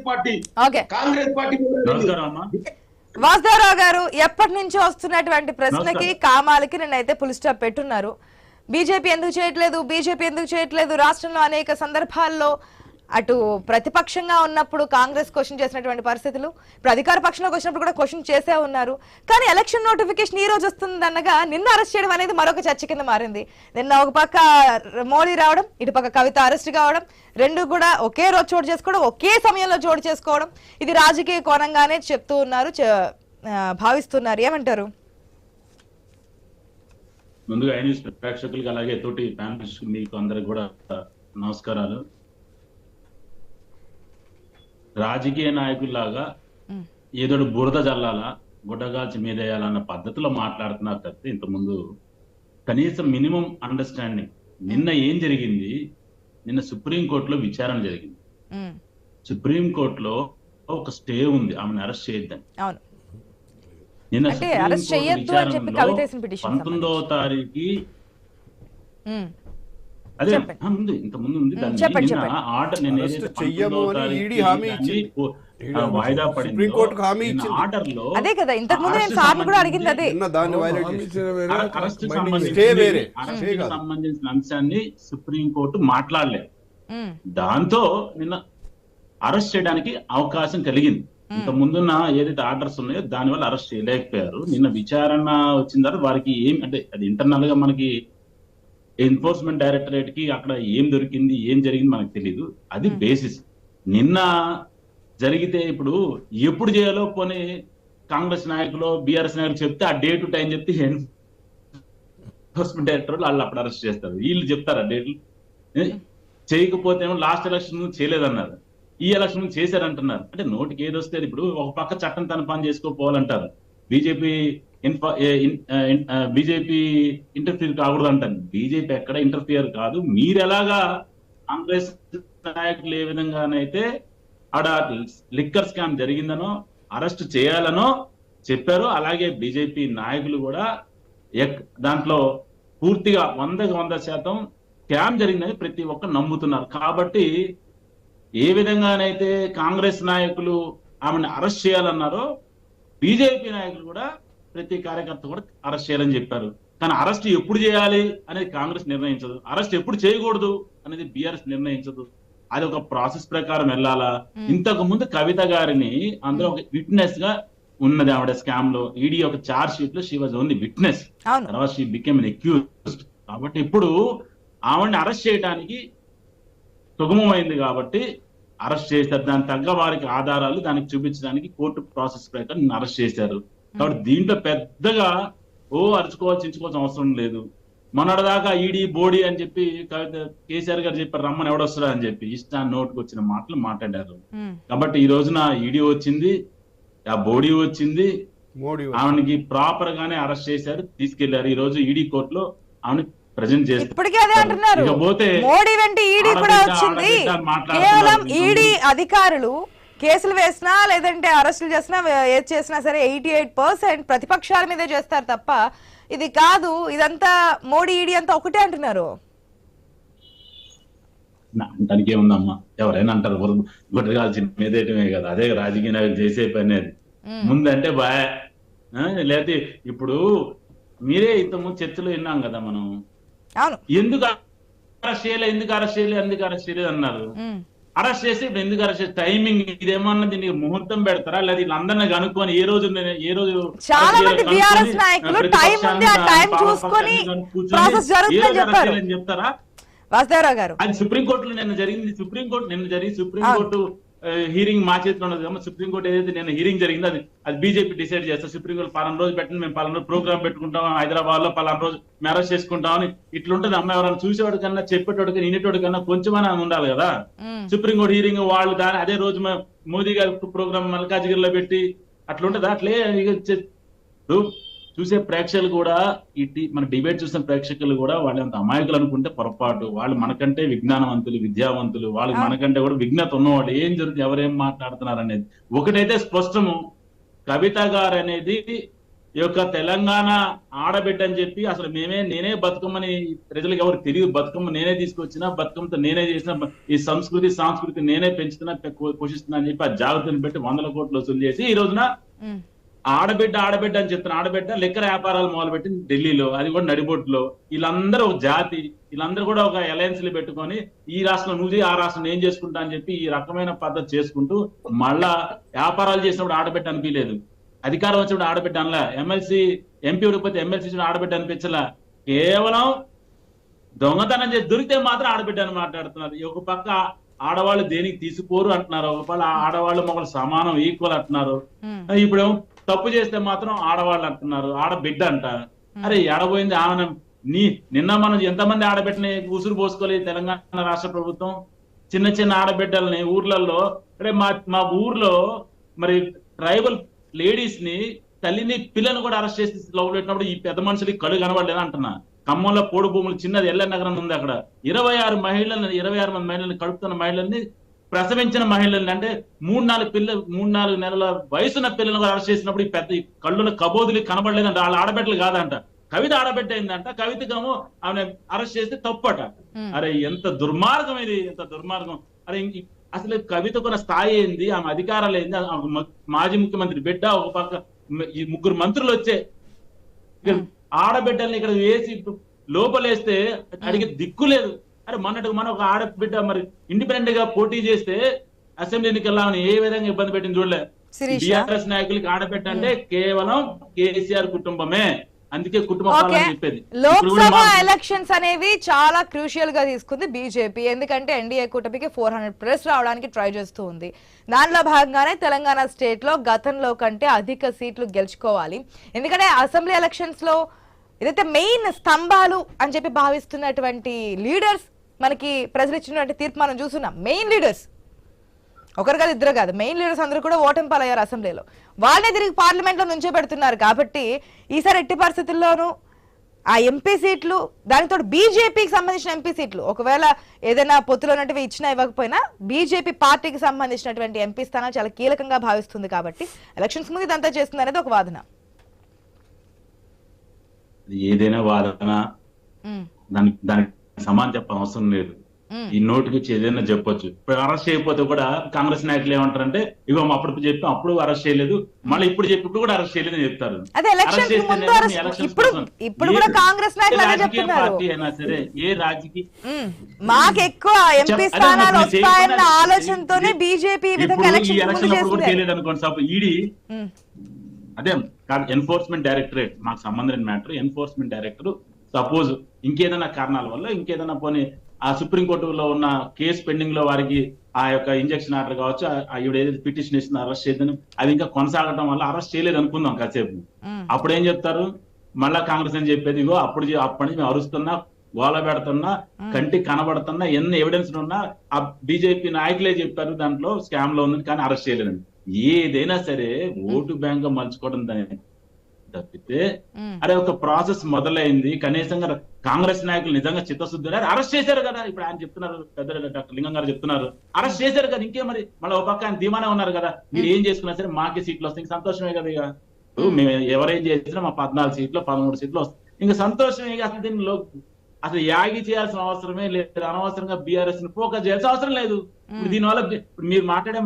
Party okay Congress party Vasudevarao గారు ఎప్పటి నుంచో వస్తున్నటువంటి ప్రశ్నకి కామాలకి నేనైతే ఫుల్ స్టాప్ పెట్టున్నారు. బీజేపీ ఎందుకు చేయట్లేదు రాష్ట్రంలో అనేక సందర్భాల్లో అటు ప్రతిపక్షంగా ఉన్నప్పుడు కాంగ్రెస్ క్వశ్చన్ చేసినటువంటి పరిస్థితులు, ఇప్పుడు అధికార పక్షంలోకి వచ్చినప్పుడు కూడా క్వశ్చన్ చేసే ఉన్నారు. కానీ ఎలక్షన్ నోటిఫికేషన్ ఈ రోజు వస్తుంది అనగా నిన్న అరెస్ట్ చేయడం అనేది మరొక చర్చ కింద మారింది. నిన్న ఒక పక్క మోడీ రావడం, ఇటు పక్క కవిత అరెస్ట్ కావడం, రెండు కూడా ఒకే రోజు చోటు చేసుకోవడం, ఒకే సమయంలో చోటు చేసుకోవడం, ఇది రాజకీయ కోణంగానే చెప్తూ ఉన్నారు, భావిస్తున్నారు. ఏమంటారు? ముందుగా ఐ న్యూస్ ప్రేక్షకులకి అలాగే తోటి ప్యానలిస్ట్ మీకు అందరికి కూడా నమస్కారాలు. రాజకీయ నాయకుల్లాగా ఏదో బురద జల్లాలా, గుడ్డగాల్చి మీదేయాలన్న పద్ధతిలో మాట్లాడుతున్నారు తప్పితే ఇంతకుముందు కనీసం మినిమం అండర్స్టాండింగ్. నిన్న ఏం జరిగింది? నిన్న సుప్రీంకోర్టులో విచారణ జరిగింది. సుప్రీంకోర్టులో ఒక స్టే ఉంది, ఆమెను అరెస్ట్ చేయొద్దని. నిన్న 19వ తారీఖు అదే ముందు ఇంత ముందు ఉంది వాయిదా పడింది ఆర్డర్ లో. అదే కదా ఇంతకు ముందు నేను సార్లు కూడా అడిగింది అదే. అరెస్ట్ సంబంధించిన అంశాన్ని సుప్రీంకోర్టు మాట్లాడలేదు. దాంతో నిన్న అరెస్ట్ చేయడానికి అవకాశం కలిగింది. ఇంత ముందున్న ఏదైతే ఆర్డర్స్ ఉన్నాయో దాని వల్ల అరెస్ట్ చేయలేకపోయారు. నిన్న విచారణ వచ్చిన తర్వాత వారికి ఏం అంటే అది ఇంటర్నల్ గా మనకి ఎన్ఫోర్స్మెంట్ డైరెక్టరేట్ కి అక్కడ ఏం దొరికింది ఏం జరిగింది మనకు తెలీదు. అది బేసిస్. నిన్న జరిగితే ఇప్పుడు ఎప్పుడు చేయాలో పోనీ కాంగ్రెస్ నాయకులు బీఆర్ఎస్ నాయకులు చెప్తే ఆ డే టు టైం చెప్తే ఎన్ఫోర్స్మెంట్ డైరెక్టరేట్ వాళ్ళు అప్పుడు అరెస్ట్ చేస్తారు. వీళ్ళు చెప్తారా డేట్లు? చేయకపోతే ఏమో లాస్ట్ ఎలక్షన్ చేయలేదన్నారు, ఈ ఎలక్షన్ చేశారంటున్నారు. అంటే నోటికి ఏది వస్తే ఇప్పుడు ఒక పక్క చట్టం తన పని చేసుకోపోవాలంటారు. బీజేపీ ఇంటర్ఫియర్ కాకూడదు అంటారు. బీజేపీ ఎక్కడ ఇంటర్ఫియర్ కాదు. మీరు ఎలాగా కాంగ్రెస్ నాయకులు ఏ విధంగానైతే ఆడ లిక్కర్ స్కామ్ జరిగిందనో అరెస్ట్ చేయాలనో చెప్పారు, అలాగే బీజేపీ నాయకులు కూడా దాంట్లో పూర్తిగా 100% స్కామ్ జరిగిందని ప్రతి ఒక్కరు నమ్ముతున్నారు. కాబట్టి ఏ విధంగానైతే కాంగ్రెస్ నాయకులు ఆమెను అరెస్ట్ చేయాలన్నారో బీజేపీ నాయకులు కూడా ప్రతి కార్యకర్త కూడా అరెస్ట్ చేయాలని చెప్పారు. కానీ అరెస్ట్ ఎప్పుడు చేయాలి అనేది కాంగ్రెస్ నిర్ణయించదు, అరెస్ట్ ఎప్పుడు చేయకూడదు అనేది బీఆర్ఎస్ నిర్ణయించదు. అది ఒక ప్రాసెస్ ప్రకారం వెళ్ళాలా. ఇంతకు ముందు కవిత గారిని అందులో ఒక విట్నెస్ గా ఉన్నది. ఆవిడ స్కామ్ లో ఈడీ ఒక చార్జ్ షీట్ లో షీ వాజ్ ఓన్లీ విట్నెస్, తర్వాత షీ బికేమ్ ఎన్ అక్యూజ్డ్. కాబట్టి ఇప్పుడు ఆవిడని అరెస్ట్ చేయడానికి సుగమమైంది కాబట్టి అరెస్ట్ చేశారు. దానికి తగ్గ వారికి ఆధారాలు దానికి చూపించడానికి కోర్టు ప్రాసెస్ ప్రకారం అరెస్ట్ చేశారు. కాబట్టి దీంట్లో పెద్దగా అరుచుకోవాల్సిన అవసరం లేదు. మొన్నటిదాకా ఈడీ బోడీ అని చెప్పి కేసీఆర్ గారు చెప్పారు, రమ్మని ఎవడొస్తారా అని చెప్పి ఇష్టాన్ని నోటుకు వచ్చిన మాటలు మాట్లాడారు. కాబట్టి ఈ రోజున ఈడీ వచ్చింది, ఆ బోడీ వచ్చింది, ఆమెకి ప్రాపర్ గానే అరెస్ట్ చేశారు, తీసుకెళ్లారు. ఈ రోజు ఈడీ కోర్టులో ఆమెను ప్రజెంట్ చేస్తారు. మోడీ వెంట ఈడీ కూడా వచ్చింది. కేవలం ఈడీ అధికారులు కేసులు వేసినా లేదంటే అరెస్టులు చేసినా ఏది చేసినా సరే 88% ప్రతిపక్షాల మీదే చేస్తారు తప్ప ఇది కాదు. ఇదంతా మోడీ ఈడీ అంతా ఒకటే అంటున్నారు. దానికి ఏముందమ్మా, ఎవరైనా అంటారు గుడ్డగాల్సిన మీదేయటమే కదా, అదే రాజకీయ నాయకులు చేసే పని. అది ముందంటే బాయ్ లేకపోతే ఇప్పుడు మీరే ఇంతకుముందు చర్చలో విన్నాం కదా మనం, ఎందుకు అరెస్ట్ చేయలేదు అన్నారు. అరెస్ట్ చేసి ఇప్పుడు ఎందుకు అరెస్ట్ చేసి టైమింగ్ ఇదేమన్నా దీనికి ముహూర్తం పెడతారా, లేదా వీళ్ళందరినీ కనుక్కొని ఏ రోజు చాలా మంది బీఆర్ఎస్ నాయకులు టైం ఉంది ఆ టైం చూసుకొని ప్రాసెస్ జరుగుతుందని చెప్పారు చెప్తారా వాసుదేవరావు గారు? అది సుప్రీంకోర్టులో నిన్న జరిగింది. సుప్రీంకోర్టు హీరింగ్ మా చేతిలో ఉన్నది కాబట్టి సుప్రీంకోర్టు ఏదైతే నిన్న హీరింగ్ జరిగిందో అది బీజేపీ డిసైడ్ చేస్తారు. సుప్రీంకోర్టు 1 రోజు పెట్టండి, మేము 1 రోజు ప్రోగ్రామ్ పెట్టుకుంటాం, హైదరాబాద్ లో 1 రోజు మ్యారేజ్ చేసుకుంటామని ఇట్లుంటది. అమ్మాయి ఎవరైనా చూసేవాడు కన్నా చెప్పేటోడు కన్నా వినేటోడు కన్నా కొంచెమైనా ఉండాలి కదా. సుప్రీంకోర్టు హీరింగ్ వాళ్ళు దాని అదే రోజు మోదీ గారి ప్రోగ్రామ్ మల్కాజ్గిరిలో పెట్టి అట్లుంటది. అట్లే చూసే ప్రేక్షకులు కూడా మన డిబేట్ చూసిన ప్రేక్షకులు కూడా వాళ్ళంత అమాయకులు అనుకుంటే పొరపాటు. వాళ్ళు మనకంటే విజ్ఞానవంతులు, విద్యావంతులు, వాళ్ళకి మనకంటే కూడా విజ్ఞత ఉన్నవాళ్ళు. ఏం జరుగుతుంది, ఎవరేం మాట్లాడుతున్నారు అనేది ఒకటైతే స్పష్టము. కవిత గారు అనేది ఈ యొక్క తెలంగాణ ఆడబిడ్డ అని చెప్పి అసలు నేనే బతుకమ్మని ప్రజలకు ఎవరు తెలియదు, బతుకమ్మ నేనే తీసుకొచ్చిన, బతుకమ్మతో నేనే చేసిన, ఈ సాంస్కృతి నేనే పెంచుతున్నా పోషిస్తున్నా అని చెప్పి ఆ జాగ్రత్తను పెట్టి 100 కోట్లు వసూలు చేసి ఈ రోజున ఆడబిడ్డ అని చెప్తున్నా. ఆడబిడ్డ లెక్కర వ్యాపారాలు మొదలుపెట్టి ఢిల్లీలో, అది కూడా నడిబొట్టులో. వీళ్ళందరూ ఒక జాతి, వీళ్ళందరూ కూడా ఒక అలయన్స్లు పెట్టుకొని ఈ రాష్ట్రం నువ్వు ఆ రాష్ట్రం నేను చేసుకుంటా అని చెప్పి ఈ రకమైన పద్ధతి చేసుకుంటూ మళ్ళా వ్యాపారాలు చేసినప్పుడు ఆడబిడ్డ అనిపించలేదు, అధికారం వచ్చినప్పుడు ఆడబిడ్డ అనలా, ఎంపీ ఉడిపోతే ఎమ్మెల్సీ ఆడబిడ్డ అనిపించలా, కేవలం దొంగతనం చేసి దొరికితే మాత్రం ఆడబిడ్డ అని మాట్లాడుతున్నారు. ఒక పక్క ఆడవాళ్ళు దేనికి తీసుకోరు అంటున్నారు, ఒక పక్క ఆడవాళ్ళు మొగలు సమానం ఈక్వల్ అంటున్నారు. ఇప్పుడేమో తప్పు చేస్తే మాత్రం ఆడవాళ్ళు అంటున్నారు, ఆడబిడ్డ అంట. అరే ఎడబోయింది ఆమె. నిన్న మనం ఎంతమంది ఆడబిడ్డని ఉసురు పోసుకోలేదు తెలంగాణ రాష్ట్ర ప్రభుత్వం. చిన్న ఆడబిడ్డల్ని ఊర్లలో, అరే మా ఊర్లో మరి ట్రైబల్ లేడీస్ ని, తల్లిని, పిల్లని కూడా అరెస్ట్ చేసి లవ్ పెట్టినప్పుడు ఈ పెద్ద మనుషులకి కళ్ళు కనబడలేదు అంటున్నా. ఖమ్మంలో పోడు భూములు చిన్నది ఎల్ల నగరం ఉంది, అక్కడ 26 మంది మహిళల్ని కడుపుతున్న మహిళల్ని, ప్రసవించిన మహిళల్ని, అంటే 3-4 నెలల వయసున్న పిల్లలను కూడా అరెస్ట్ చేసినప్పుడు ఈ పెద్ద కళ్ళుల కబోదులు కనబడలేదంట. వాళ్ళ ఆడబిడ్డలు కాదంట, కవిత ఆడబిడ్డ అయిందంట. కవితకేమో ఆమె అరెస్ట్ చేస్తే తప్పట. అరే ఎంత దుర్మార్గం ఇది, ఎంత దుర్మార్గం. అరే అసలు కవితకున్న స్థాయి ఏంది, ఆమె అధికారాలు ఏంది, మాజీ ముఖ్యమంత్రి బిడ్డ, ఒక పక్క ఈ 3 మంత్రులు వచ్చే ఆడబిడ్డల్ని ఇక్కడ వేసి లోపలేస్తే అడిగే దిక్కు లేదు. అరే మన ఒక ఆడబిడ్డ మరి ఇండిపెండెంట్ గా పోటీ చేస్తే అసెంబ్లీ ఎన్నికల్లామని ఏ విధంగా ఇబ్బంది పెట్టింది చూడలే. బీఆర్ఎస్ నాయకులకి ఆడబిడ్డ అంటే కేవలం కేసీఆర్ కుటుంబమే, అందుకే కుటుంబం చెప్పేది. లోక్సభ ఎలక్షన్స్ అనేవి చాలా క్రూషియల్ గా తీసుకుంది బీజేపీ, ఎందుకంటే ఎన్డీఏ కూటమికి 400+ రావడానికి ట్రై చేస్తూ ఉంది. దానిలో భాగంగానే తెలంగాణ స్టేట్ లో గతంలో కంటే అధిక సీట్లు గెలుచుకోవాలి. ఎందుకంటే అసెంబ్లీ ఎలక్షన్స్ లో ఏదైతే మెయిన్ స్తంభాలు అని చెప్పి భావిస్తున్నటువంటి లీడర్స్, మనకి ప్రజలు ఇచ్చినటువంటి తీర్పు మనం చూస్తున్నాం. మెయిన్ లీడర్స్ ఒకరు కాదు, ఇద్దరు కాదు, మెయిన్ లీడర్స్ అందరూ కూడా ఓటమి పాలయ్యారు అసెంబ్లీలో. వాళ్ళనే తిరిగి పార్లమెంట్ లో నుంచో పెడుతున్నారు. కాబట్టి ఈసారి ఎట్టి పరిస్థితుల్లోనూ ఆ ఎంపీ సీట్లు, దానితో బీజేపీకి సంబంధించిన ఎంపీ సీట్లు ఒకవేళ ఏదైనా పొత్తులో ఉన్నటివి ఇచ్చినా ఇవ్వకపోయినా బీజేపీ పార్టీకి సంబంధించినటువంటి ఎంపీ స్థానాలు చాలా కీలకంగా భావిస్తుంది. కాబట్టి ఎలక్షన్స్ ముందు ఇదంతా చేస్తుంది అనేది ఒక వాదన. ఏదైనా వాదన, దానికి సమానం చెప్పడం అవసరం లేదు. ఈ నోటికి వచ్చి ఏదైనా చెప్పొచ్చు. ఇప్పుడు అరెస్ట్ చేయకపోతే కూడా కాంగ్రెస్ నాయకులు ఏమంటారంటే, ఇగో అప్పుడు చెప్పి అప్పుడు అరెస్ట్ చేయలేదు, మళ్ళీ ఇప్పుడు చెప్పి ఇప్పుడు కూడా అరెస్ట్ చేయలేదు అని చెప్తారు. పార్టీ అయినా సరే, ఏ రాజకీయ మాకెక్కువ ఎంపీ స్థానాలు వస్తాయన్న ఆలోచనతోనే బీజేపీ తెలియదు అనుకోండి. ఈడీ అదే ఎన్ఫోర్స్మెంట్ డైరెక్టరేట్, మాకు సంబంధం లేని మ్యాటర్. ఎన్ఫోర్స్మెంట్ డైరెక్టర్ సపోజ్ ఇంకేదైనా కారణాల వల్ల, ఇంకేదైనా పోనీ ఆ సుప్రీంకోర్టులో ఉన్న కేసు పెండింగ్ లో వారికి ఆ యొక్క ఇంజక్షన్ ఆర్డర్ కావచ్చు, ఈవిడ ఏదైతే పిటిషన్ ఇస్తుందో అరెస్ట్ చేయదని, అది ఇంకా కొనసాగడం వల్ల అరెస్ట్ చేయలేదు అనుకుందాం కాసేపు. అప్పుడు ఏం చెప్తారు మళ్ళా కాంగ్రెస్ అని చెప్పేది, ఇగో అప్పటి నుంచి మేము అరుస్తున్నా, గోల పెడుతున్నా, కంటికి కనబడుతున్నా, ఎన్ని ఎవిడెన్స్ ఉన్నా ఆ బీజేపీ నాయకులే చెప్పారు దాంట్లో స్కామ్ లో ఉంది, కానీ అరెస్ట్ చేయలేదండి. ఏదైనా సరే ఓటు బ్యాంక్ మలుచుకోవడం తప్పితే, అరే ఒక ప్రాసెస్ మొదలైంది, కనీసంగా కాంగ్రెస్ నాయకులు నిజంగా చిత్తశుద్ధి అరెస్ట్ చేశారు కదా. ఇప్పుడు ఆయన చెప్తున్నారు, పెద్ద డాక్టర్ లింగం గారు చెప్తున్నారు, అరెస్ట్ చేశారు కదా, ఇంకే మరి మళ్ళీ ఒక పక్క ఆయన ధీమానే ఉన్నారు కదా, మీరు ఏం చేసుకున్నా సరే మాకే సీట్లు వస్తాయి, సంతోషమే కదా. ఇక మేము ఎవరేం చేసినా మా 14 సీట్లు 13 సీట్లు వస్తాయి, ఇంకా సంతోషమే. అసలు దీనిలో అసలు యాగి చేయాల్సిన అవసరమే లేదు, అనవసరంగా బీఆర్ఎస్ ని ఫోకస్ చేయాల్సిన అవసరం లేదు. దీనివల్ల మీరు మాట్లాడే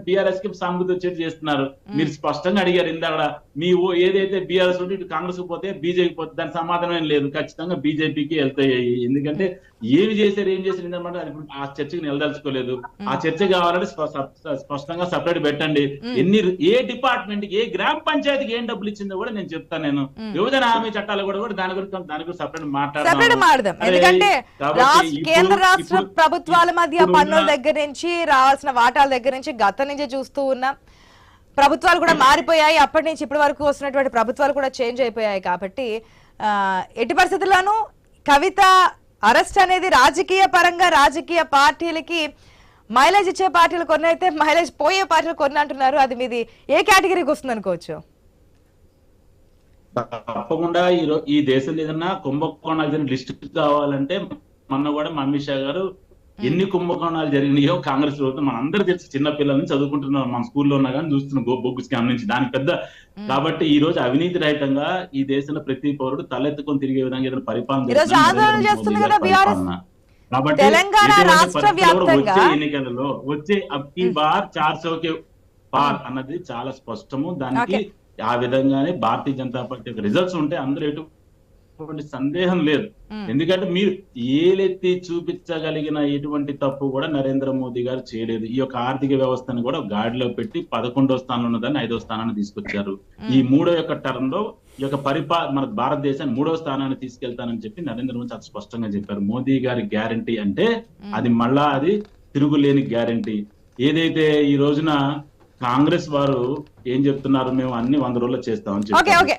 బీఆర్ఎస్ కి సానుభూతి వచ్చేది చేస్తున్నారు. మీరు స్పష్టంగా అడిగారు ఇందాక, మీ ఏదైతే బీఆర్ఎస్ ఉంటే ఇటు కాంగ్రెస్ పోతే బీజేపీ పోతే, దాని సమాధానం ఏం లేదు, ఖచ్చితంగా బీజేపీకి వెళ్తాయి. ఎందుకంటే ఏం చేశారు ఏంటంటే అది ఆ చర్చకి నిలదలుచుకోలేదు. ఆ చర్చ కావాలంటే స్పష్టంగా సపరేట్ పెట్టండి. ఏ డిపార్ట్మెంట్ కి, ఏ గ్రామ పంచాయతీకి ఏం డబ్బులు ఇచ్చిందో కూడా నేను చెప్తాను. నేను విభజన హామీ చట్టాలు కూడా దాని గురించి సపరేట్ మాట్లాడదాం. ఎందుకంటే కేంద్ర రాష్ట్ర ప్రభుత్వాల మధ్య పన్నుల దగ్గర నుంచి రావాల్సిన వాటాల దగ్గర నుంచి గతం నుంచి చూస్తూ ఉన్నాం. ప్రభుత్వాలు కూడా మారిపోయాయి, అప్పటి నుంచి ఇప్పటి వరకు వస్తున్నటువంటి ప్రభుత్వాలు కూడా చేంజ్ అయిపోయాయి. కాబట్టి ఎట్టి పరిస్థితుల్లోనూ కవిత అరెస్ట్ అనేది రాజకీయ పరంగా రాజకీయ పార్టీలకి మైలేజ్ ఇచ్చే పార్టీలు కొన్ని అయితే మైలేజ్ పోయే పార్టీలు కొన్ని అంటున్నారు. అది మీది ఏ కేటగిరీకి వస్తుంది అనుకోవచ్చు? తప్పకుండా ఈ దేశంలో ఏదన్నా కుంభకోణాలు లిస్ట్ కావాలంటే మొన్న కూడా అమిత్ షా గారు ఎన్ని కుంభకోణాలు జరిగినాయో కాంగ్రెస్ ప్రభుత్వం మన అందరూ తెలుసు, చిన్న పిల్లల్ని చదువుకుంటున్నాం, మన స్కూల్లో ఉన్నా కానీ చూస్తున్నాం బొగ్గు స్కామ్ నుంచి దానికి పెద్ద. కాబట్టి ఈ రోజు అవినీతి రహితంగా ఈ దేశంలో ప్రతి పౌరుడు తలెత్తుకొని తిరిగే విధంగా ఏదైనా పరిపాలన ఈ రోజు చేస్తున్నా ఆందోళన నరేంద్ర చేస్తుంది మోదీ కదా గారి బీఆర్ఎస్. పరిపాలన. కాబట్టి తెలంగాణ ఎటువంటి రాష్ట్ర పరిస్థితుల్లో కూడా వ్యాప్తంగా వచ్చే ఎన్నికలలో వచ్చే అబ్కి బార్ 400 కే పార్ అన్నది చాలా స్పష్టము. దానికి ఆ విధంగానే భారతీయ జనతా పార్టీ రిజల్ట్స్ ఉంటే అందరూ ఎటువంటి సందేహం లేదు. ఎందుకంటే మీరు ఏలెత్తి చూపించగలిగిన ఎటువంటి తప్పు కూడా నరేంద్ర మోదీ గారు చేయలేదు. ఈ యొక్క ఆర్థిక వ్యవస్థను కూడా గాడిలో పెట్టి 11వ స్థానంలో ఉన్నదాన్ని 5వ స్థానాన్ని తీసుకొచ్చారు. ఈ 3వ యొక్క టర్మ్ లో ఈ యొక్క మన భారతదేశాన్ని 3వ స్థానాన్ని తీసుకెళ్తానని చెప్పి నరేంద్ర మోదీ చాలా స్పష్టంగా చెప్పారు. మోదీ గారి గ్యారంటీ అంటే అది మళ్ళా అది తిరుగులేని గ్యారంటీ. ఏదైతే ఈ రోజున కాంగ్రెస్ వారు ఏం చెప్తున్నారు, మేము అన్ని 100 రోజుల్లో చేస్తామని చెప్పి